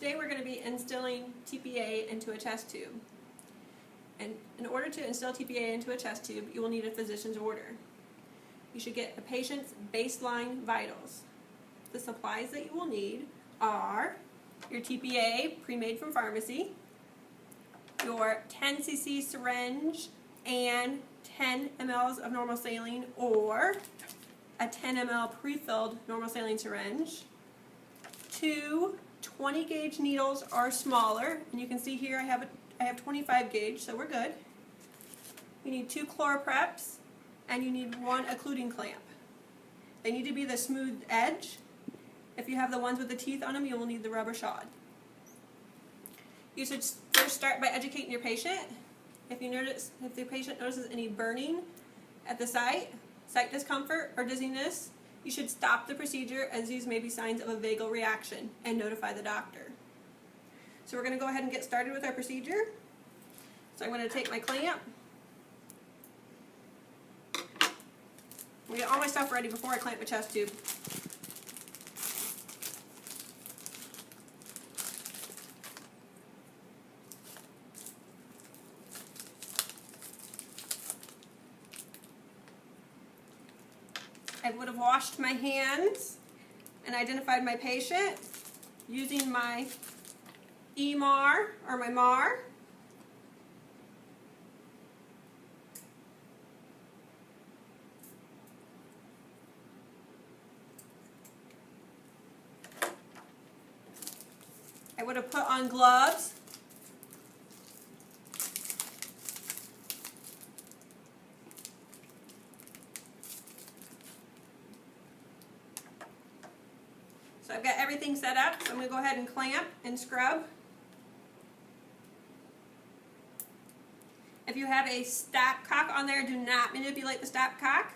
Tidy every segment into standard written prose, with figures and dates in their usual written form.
Today we're going to be instilling TPA into a chest tube. And in order to instill TPA into a chest tube, you will need a physician's order. You should get a patient's baseline vitals. The supplies that you will need are your TPA pre-made from pharmacy, your 10 cc syringe and 10 mLs of normal saline, or a 10 ml pre-filled normal saline syringe, 2 20 gauge needles or smaller, and you can see here I have 25 gauge, so we're good. You need 2 chloropreps, and you need 1 occluding clamp. They need to be the smooth edge. If you have the ones with the teeth on them, you will need the rubber shod. You should first start by educating your patient. If the patient notices any burning at the site discomfort, or dizziness, you should stop the procedure, as these may be signs of a vagal reaction, and notify the doctor. So we're going to go ahead and get started with our procedure. So I'm going to take my clamp. We'll get all my stuff ready before I clamp my chest tube. I would have washed my hands and identified my patient using my EMAR or my MAR. I would have put on gloves. So I've got everything set up, so I'm going to go ahead and clamp and scrub. If you have a stopcock on there, do not manipulate the stopcock.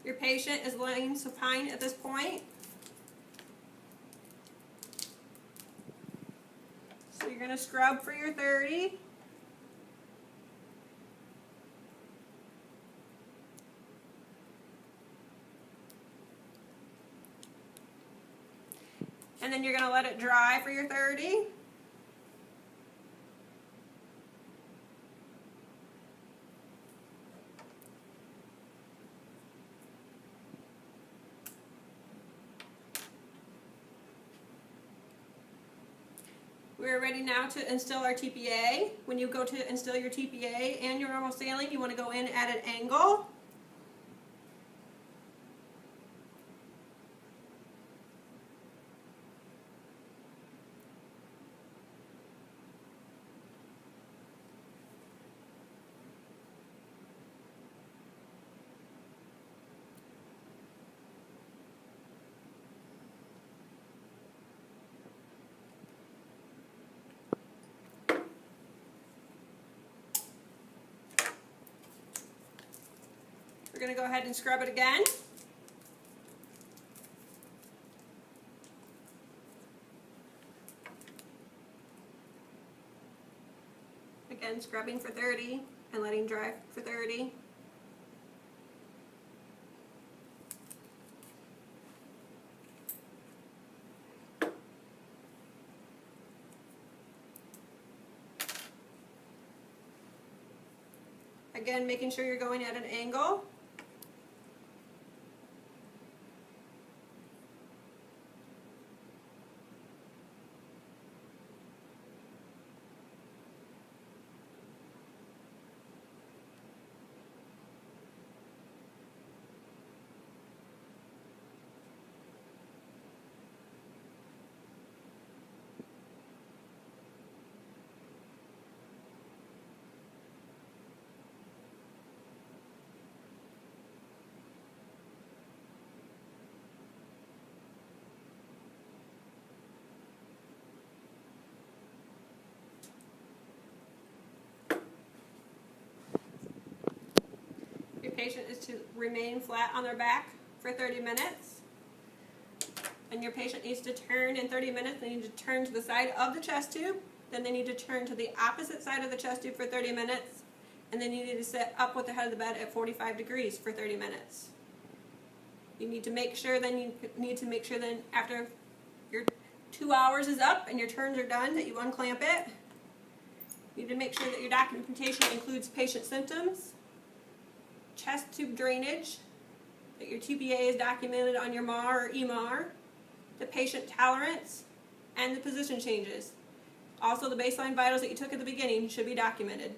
Your patient is laying supine at this point. So you're going to scrub for your 30. And then you're going to let it dry for your 30. We're ready now to instill our TPA. When you go to instill your TPA and your normal saline, you want to go in at an angle. We're going to go ahead and scrub it again. Again, scrubbing for 30 and letting dry for 30. Again, making sure you're going at an angle. Your patient is to remain flat on their back for 30 minutes. And your patient needs to turn in 30 minutes. They need to turn to the side of the chest tube. Then they need to turn to the opposite side of the chest tube for 30 minutes. and then you need to sit up with the head of the bed at 45 degrees for 30 minutes. You need to make sure then after your 2 hours is up and your turns are done that you unclamp it. You need to make sure that your documentation includes patient symptoms, chest tube drainage, that your TPA is documented on your MAR or EMAR, the patient tolerance, and the position changes. Also, the baseline vitals that you took at the beginning should be documented.